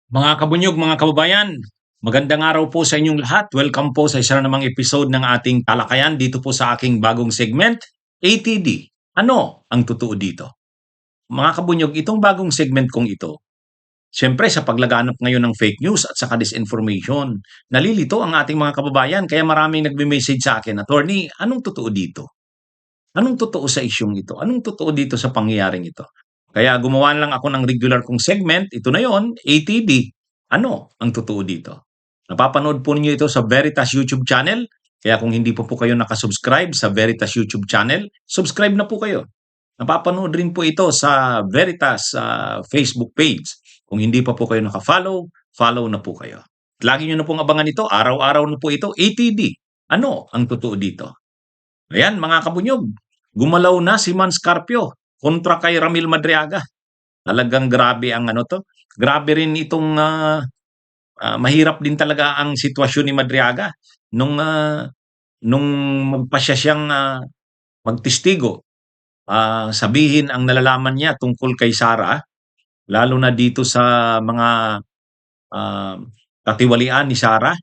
Mga kabunyog, mga kababayan, magandang araw po sa inyong lahat. Welcome po sa isa na namang episode ng ating talakayan dito po sa aking bagong segment, ATD. Ano ang totoo dito? Mga kabunyog, itong bagong segment kong ito, siyempre sa paglaganap ngayon ng fake news at saka disinformation, nalilito ang ating mga kababayan kaya maraming nagme-message sa akin, Attorney, anong totoo dito? Anong totoo sa isyung ito? Anong totoo dito sa pangyayaring ito? Kaya gumawa lang ako ng regular kong segment, ito na yon, ATD. Ano ang totoo dito? Napapanood po ninyo ito sa Veritas YouTube channel. Kaya kung hindi po kayo nakasubscribe sa Veritas YouTube channel, subscribe na po kayo. Napapanood rin po ito sa Veritas Facebook page. Kung hindi pa po kayo nakafollow, follow na po kayo. Lagi nyo na pong abangan ito, araw-araw na po ito, ATD. Ano ang totoo dito? Ayan mga kabunyog, gumalaw na si Man Scarpio kontra kay Ramil Madriaga. Talagang grabe ang ano to. Grabe rin itong mahirap din talaga ang sitwasyon ni Madriaga nung nung magpasya siyang magtistigo. Sabihin ang nalalaman niya tungkol kay Sara, lalo na dito sa mga ah, katiwalian ni Sara.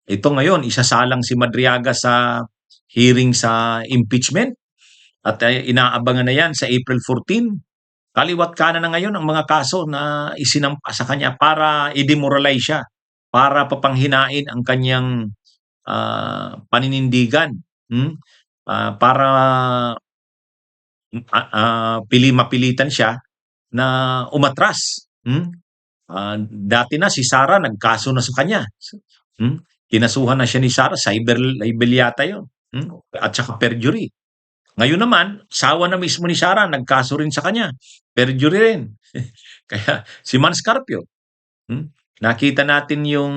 Ito ngayon, isasalang si Madriaga sa hearing sa impeachment at inaabangan na yan sa April 14. Kaliwat kanan na ngayon ang mga kaso na isinampa sa kanya para i-demoralize siya, para papanghinain ang kanyang paninindigan, para mapilitan siya na umatras. Dati na si Sara nagkaso na sa kanya. Kinasuhan na siya ni Sara, cyber libel yata yun. At saka perjury. Ngayon naman, sawa na mismo ni Sara, nagkaso rin sa kanya. Perjury rin. Kaya si Man Scarpio, nakita natin yung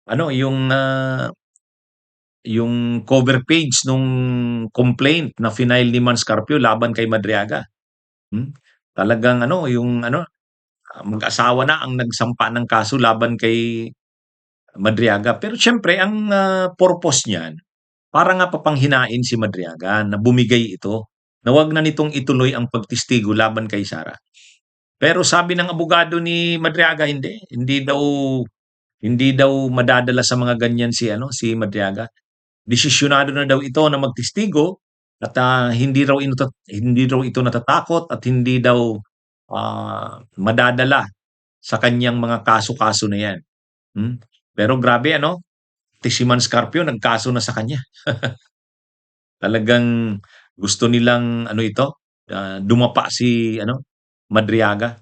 ano, yung cover page nung complaint na final ni Man Scarpio laban kay Madriaga. Talagang ano, yung ano, mag-asawa na ang nagsampa ng kaso laban kay Madriaga. Pero siyempre, ang purpose niyan, para nga papanghinain si Madriaga na bumigay ito, na wag na nitong ituloy ang pagtistigo laban kay Sara. Pero sabi ng abogado ni Madriaga, hindi daw madadala sa mga ganyan si Madriaga. Desisyonado na daw ito na magtistigo at hindi raw ito natatakot at hindi daw madadala sa kanyang mga kaso-kaso na yan. Pero grabe ano, si Man Scarpio nagkaso na sa kanya. Talagang gusto nilang ano ito, dumapa si ano, Madriaga.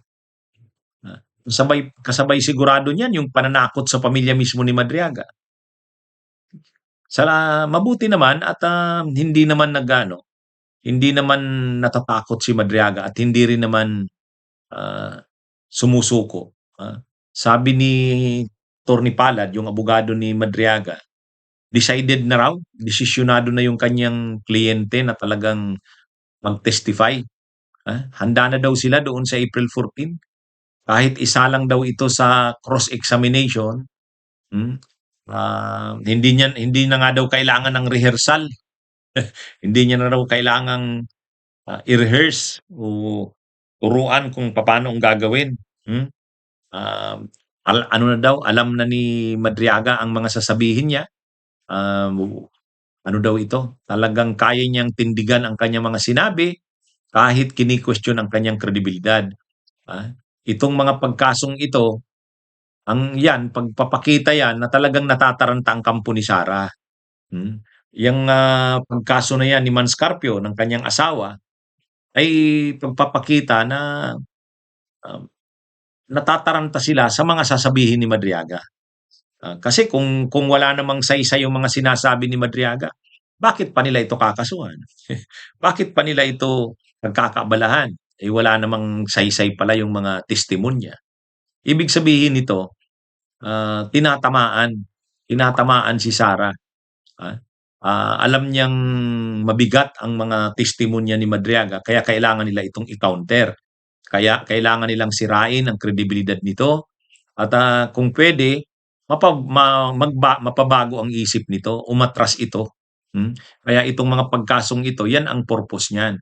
Kasabay sigurado niyan yung pananakot sa pamilya mismo ni Madriaga. Mabuti naman at hindi naman natatakot si Madriaga at hindi rin naman sumusuko. Sabi ni Torny Palad, yung abogado ni Madriaga, decided na raw, desisyonado na yung kanyang kliyente na talagang mag-testify. Handa na daw sila doon sa April 14. Kahit isa lang daw ito sa cross-examination, hindi na nga daw kailangan ng rehearsal. Hindi niya na raw kailangang i-rehearse o turuan kung paano ang gagawin. Ano na daw, alam na ni Madriaga ang mga sasabihin niya. Ano daw ito, talagang kaya niyang tindigan ang kanyang mga sinabi kahit kini-question ang kanyang kredibilidad. Itong mga pagkasong ito, pagpapakita yan na talagang natataranta ang kampo ni Sara. Yung pagkaso na yan ni Man Scarpio ng kanyang asawa ay pagpapakita na natataranta sila sa mga sasabihin ni Madriaga. Kasi kung wala namang saysay yung mga sinasabi ni Madriaga, bakit pa nila ito kakasuhan? Bakit pa nila ito nagkakaabalahan? Wala namang saysay pala yung mga testimonya. Ibig sabihin nito, tinatamaan si Sara. Alam niyang mabigat ang mga testimonya ni Madriaga, kaya kailangan nila itong i-counter. Kaya kailangan nilang sirain ang kredibilidad nito at kung pwede, mapabago ang isip nito, umatras ito. Kaya itong mga pagkasong ito, yan ang purpose niyan.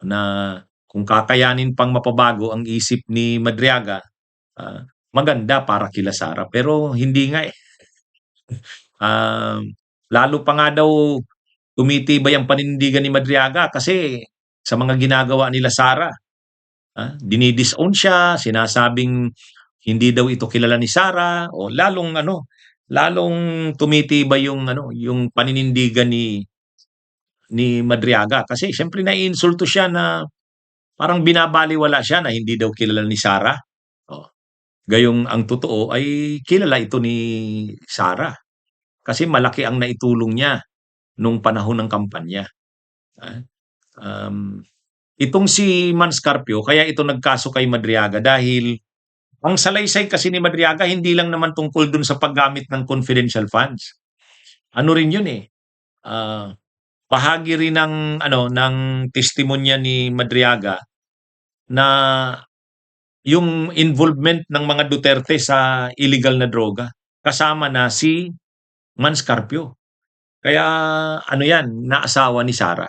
Na kung kakayanin pang mapabago ang isip ni Madriaga, maganda para kila Sara. Pero hindi nga eh. Um, Lalo pa nga daw tumitibay ang paninindigan ni Madriaga kasi sa mga ginagawa nila Sara. Dinidisown siya, sinasabing hindi daw ito kilala ni Sara o lalong tumitibay yung yung paninindigan ni Madriaga kasi siyempre naiinsulto siya na parang binabaliwala siya na hindi daw kilala ni Sara. Oh. Gayong ang totoo ay kilala ito ni Sara kasi malaki ang naitulong niya nung panahon ng kampanya. Ah, um, Itong si Manscarpio, kaya ito nagkaso kay Madriaga dahil ang salaysay kasi ni Madriaga hindi lang naman tungkol dun sa paggamit ng confidential funds. Ano rin yun eh. ah, Bahagi rin ng testimonya ni Madriaga na yung involvement ng mga Duterte sa illegal na droga kasama na si Manscarpio. Kaya yan, naasawa ni Sara.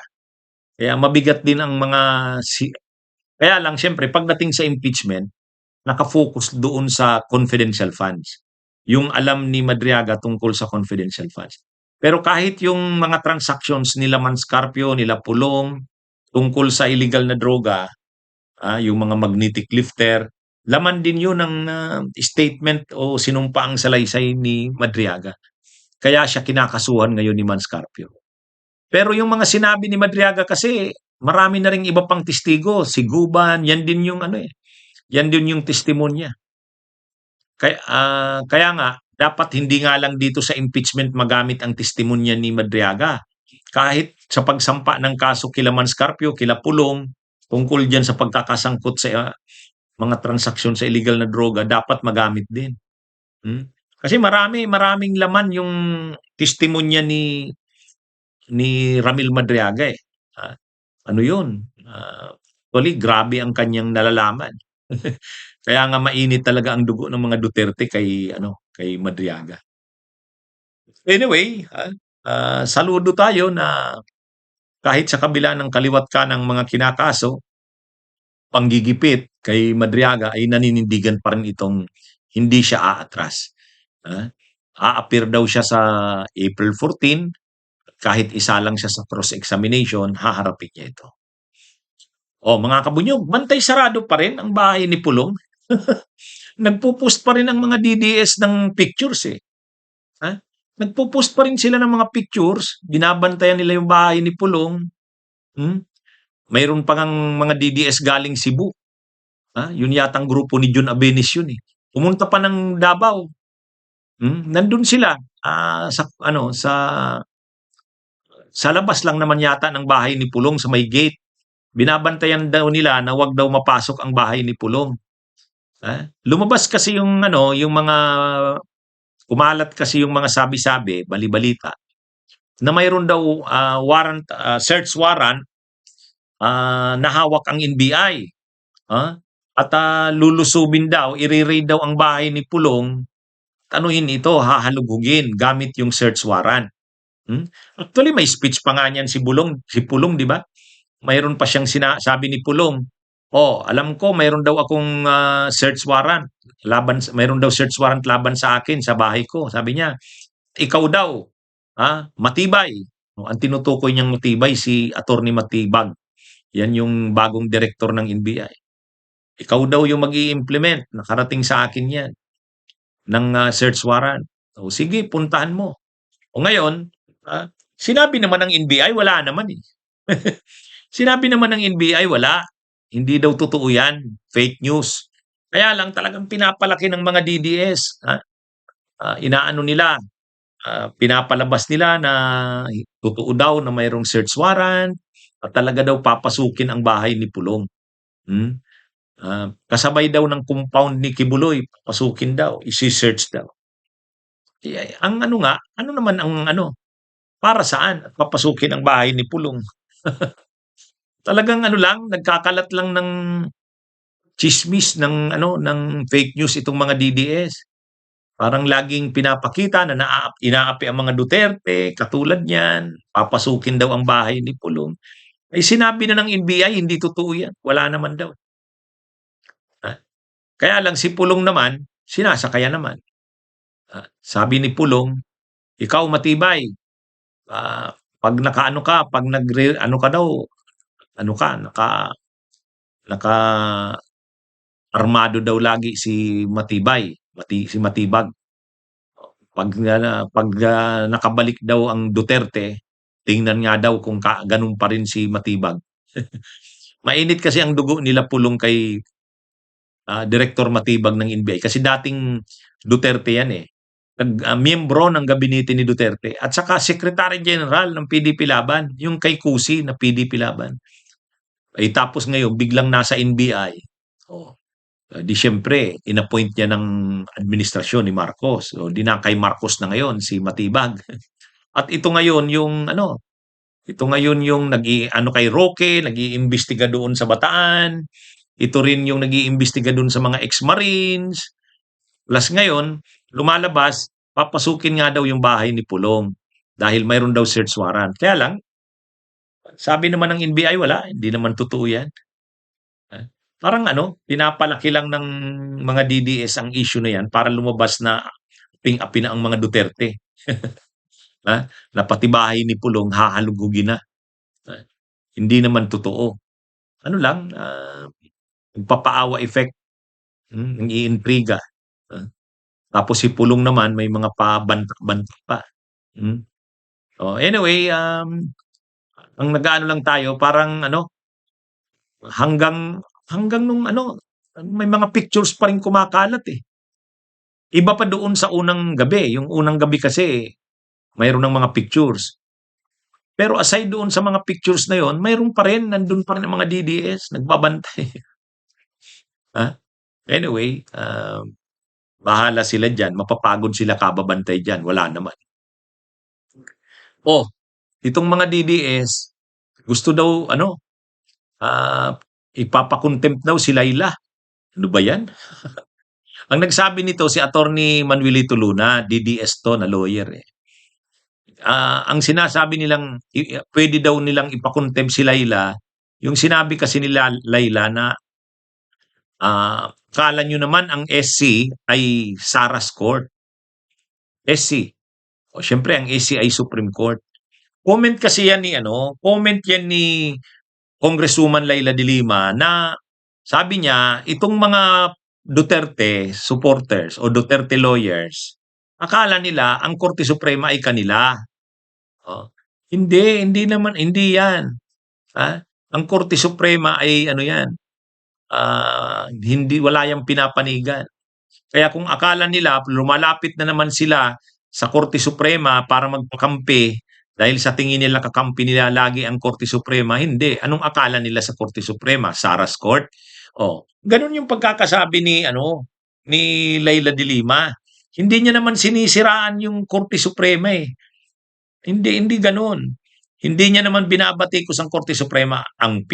Kaya mabigat din ang kaya lang siyempre pagdating sa impeachment, naka-focus doon sa confidential funds. Yung alam ni Madriaga tungkol sa confidential funds. Pero kahit yung mga transactions nila Manscarpio, nila Pulong, tungkol sa illegal na droga, yung mga magnetic lifter, laman din yun ng statement o sinumpaang salaysay ni Madriaga. Kaya siya kinakasuhan ngayon ni Manscarpio. Pero yung mga sinabi ni Madriaga kasi, marami na ring iba pang testigo, si Guban, yan din yung yan din yung testimonya. Kaya nga, dapat hindi nga lang dito sa impeachment magamit ang testimonya ni Madriaga. Kahit sa pagsampa ng kaso kila Manscarpio, kila Pulong, tungkol dyan sa pagkakasangkot sa mga transaksyon sa illegal na droga, dapat magamit din. Kasi maraming laman yung testimonya ni Ramil Madriaga eh. Ano yun? Actually, grabe ang kanyang nalalaman. Kaya nga mainit talaga ang dugo ng mga Duterte kay Madriaga. Anyway, saludo tayo na kahit sa kabila ng kaliwat kanang mga kinakaso, panggigipit kay Madriaga ay naninindigan pa rin itong hindi siya aatras. Aapir daw siya sa April 14, kahit isa lang siya sa cross-examination, haharapin niya ito. Mga kabunyog, bantay sarado pa rin ang bahay ni Pulong. Nagpo-post pa rin ang mga DDS ng pictures eh. Nagpo-post pa rin sila ng mga pictures, binabantayan nila yung bahay ni Pulong. Mayroon pa ngang mga DDS galing Cebu. Yun yatang grupo ni Jun Abenis yun eh. Pumunta pa ng Davao. Nandun sila sa labas lang naman yata ng bahay ni Pulong sa may gate. Binabantayan daw nila na wag daw mapasok ang bahay ni Pulong. Lumabas kasi yung mga kumalat kasi yung mga sabi-sabi, bali-balita na mayroon daw search warrant na hawak ang NBI. At lulusubin daw, i-raid daw ang bahay ni Pulong. Anuhin ito, hahalugugin gamit yung search warrant. Actually, may speech pa nga niyan si Pulong, di ba? Mayroon pa siyang sinasabi ni Pulong, alam ko mayroon daw akong search warrant mayroon daw search warrant laban sa akin sa bahay ko. Sabi niya, ikaw daw, matibay. Ang tinutukoy niyang matibay si Attorney Matibag. Yan yung bagong direktor ng NBI. Ikaw daw yung mag-i-implement. Nakarating sa akin yan ng search warrant. Sige, puntahan mo. Ngayon, sinabi naman ng NBI, wala naman eh. Sinabi naman ng NBI, wala. Hindi daw totoo yan. Fake news. Kaya lang talagang pinapalaki ng mga DDS. Inaano nila, pinapalabas nila na totoo daw na mayroong search warrant at talaga daw papasukin ang bahay ni Pulong. Kasabay daw ng compound ni Kibuloy, papasukin daw, isi-search daw. Ang ano naman ang para saan at papasukin ang bahay ni Pulong? Talagang lang, nagkakalat lang ng chismis ng fake news itong mga DDS. Parang laging pinapakita na inaapi ang mga Duterte, katulad niyan, papasukin daw ang bahay ni Pulong. Ay sinabi na ng NBI, hindi totoo yan. Wala naman daw. Kaya lang si Pulong naman, sinasakayan naman. Sabi ni Pulong, ikaw matibay, 'pag nakaano ka, 'pag ano ka daw, ano ka, naka-armado daw lagi si Matibay, si Matibag. 'Pag nakabalik daw ang Duterte, tingnan nga daw kung gano'n pa rin si Matibag. Mainit kasi ang dugo nila Pulong kay Direktor Matibag ng NBI kasi dating Duterte yan, eh. Miyembro ng gabinete ni Duterte at saka Secretary General ng PDP Laban, yung kay Cusi na PDP Laban. Tapos ngayon biglang nasa NBI. Oh, di siyempre inappoint niya ng administrasyon ni Marcos. O di na kay Marcos na ngayon si Matibag. At ito ngayon yung ano, ito ngayon yung ano kay Roque, nag-iimbestiga doon sa Bataan. Ito rin yung nag-iimbestiga doon sa mga ex-Marines. Plus ngayon, lumalabas, papasukin nga daw yung bahay ni Pulong dahil mayroon daw search warrant. Kaya lang, sabi naman ng NBI, wala, hindi naman totoo yan. Parang ano, pinapalaki lang ng mga DDS ang issue na yan para lumabas na aping-api na ang mga Duterte. Na pati bahay ni Pulong hahalugugin na. Hindi naman totoo. Ano lang, nagpapaawa effect, ng iintriga. Tapos si Pulong naman may mga pabantak-bantak pa. Anyway, ang nag-aano lang tayo parang ano, hanggang nung ano, may mga pictures pa rin kumakalat, eh. Iba pa doon sa unang gabi, yung unang gabi kasi mayroon ng mga pictures. Pero aside doon sa mga pictures na yon, mayroon pa rin, nandun pa rin ang mga DDS, nagbabantay. Anyway, bahala sila diyan, mapapagod sila kababantay diyan, wala naman. Itong mga DDS, gusto daw ano, ipapa-contempt daw si Laila. Ano ba 'yan? Ang nagsabi nito si Attorney Manuelito Luna, DDS 'to na lawyer, eh. Ang sinasabi nilang puwede daw nilang ipa-contempt si Laila, yung sinabi kasi nila Laila na, akala niyo naman ang SC ay Sarah's Court. SC. O siyempre ang SC ay Supreme Court. Comment yan ni Congresswoman Laila de Lima na sabi niya, itong mga Duterte supporters o Duterte lawyers, akala nila ang Korte Suprema ay kanila. Hindi naman, hindi yan. Ang Korte Suprema ay ano yan, hindi, wala yang pinapanigan. Kaya kung akala nila lumalapit na naman sila sa Korte Suprema para magpakampi dahil sa tingin nila kakampi nila lagi ang Korte Suprema, hindi. Anong akala nila sa Korte Suprema? Sarah's Court? Ganun yung pagkakasabi ni Laila de Lima. Hindi niya naman sinisiraan yung Korte Suprema, eh. Hindi ganun. Hindi niya naman binabatikos ang Korte Suprema. Ang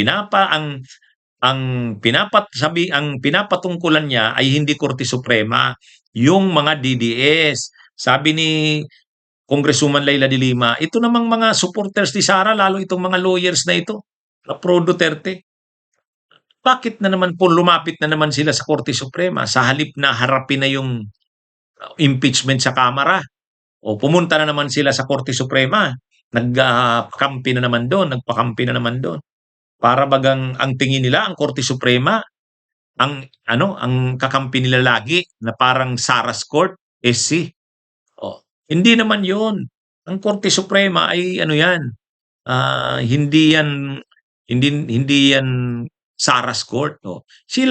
pinapatungkulan niya ay hindi Korte Suprema, yung mga DDS. Sabi ni Congresswoman Laila de Lima, ito namang mga supporters ni Sara, lalo itong mga lawyers na ito, na pro Duterte. Bakit na naman po lumapit na naman sila sa Korte Suprema sa halip na harapin na yung impeachment sa Kamara? O pumunta na naman sila sa Korte Suprema, nagpakampi na naman doon. Para bagang ang tingin nila ang Korte Suprema ang kakampi nila lagi na parang Sarah's Court, SC. Hindi naman 'yon. Ang Korte Suprema ay ano 'yan, hindi yan Sarah's Court. Si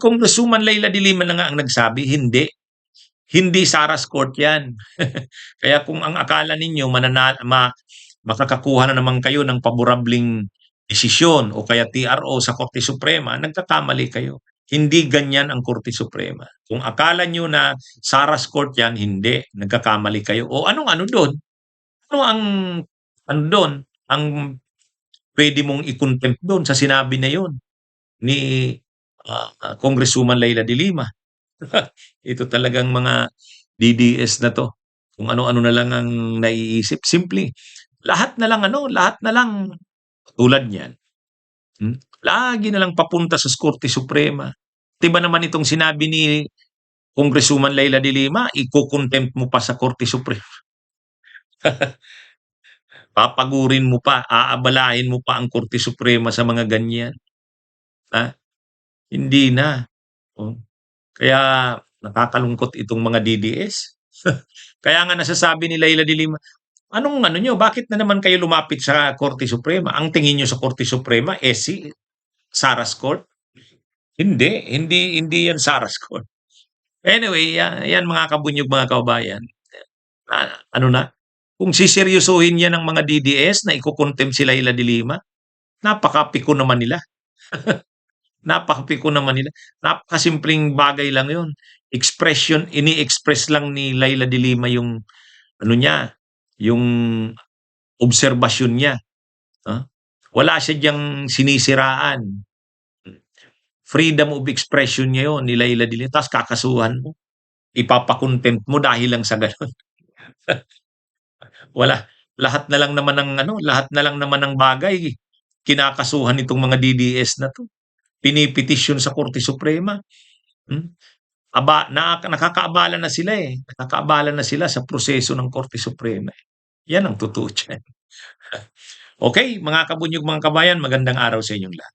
Congresswoman Laila de Lima na nga ang nagsabi, hindi Sarah's Court 'yan. Kaya kung ang akala ninyo makakakuha na naman kayo ng paborableng desisyon o kaya TRO sa Korte Suprema, nagkakamali kayo. Hindi ganyan ang Korte Suprema. Kung akala nyo na Sarah's Court yan, hindi. Nagkakamali kayo. O anong ano doon? Ano doon? Ang pwede mong i-contempt doon sa sinabi na yon ni Congresswoman Laila de Lima. Ito talagang mga DDS na to. Kung ano-ano na lang ang naiisip. Simple. Lahat na lang tulad niyan. Lagi na lang papunta sa Korte Suprema. Diba naman itong sinabi ni Congresswoman Leila de Lima, iko-contempt mo pa sa Korte Suprema. Papagurin mo pa, aabalahin mo pa ang Korte Suprema sa mga ganyan. Ha? Hindi na. Oh. Kaya nakakalungkot itong mga DDS. Kaya nga nasasabi ni Leila de Lima, anong ano nyo, bakit na naman kayo lumapit sa Korte Suprema? Ang tingin nyo sa Korte Suprema, si Sarah's Court? Hindi yan Sarah's Court. Anyway, yan mga kabunyog, mga kababayan. Ano na, kung siseryosohin yan ng mga DDS na iko-contempt si Leila de Lima, napakapiko naman nila. Napakapiko naman nila. Napakasimpleng bagay lang yun. Expression, ini-express lang ni Leila de Lima yung ano niya, yung obserbasyon niya. Wala siya diyang sinisiraan. Freedom of expression niya yun ni Leila de Lima. Tapos kakasuhan mo. Ipapakontempt mo dahil lang sa ganun. Wala. Lahat na lang naman ng lahat na lang naman ng bagay kinakasuhan itong mga DDS na to. Pinipetisyon sa Korte Suprema. Hmm? Nakakaabala na sila eh. Nakakaabala na sila sa proseso ng Korte Suprema. Yan ang totoo dyan. Okay, mga kabunyog, mga kabayan, magandang araw sa inyong lahat.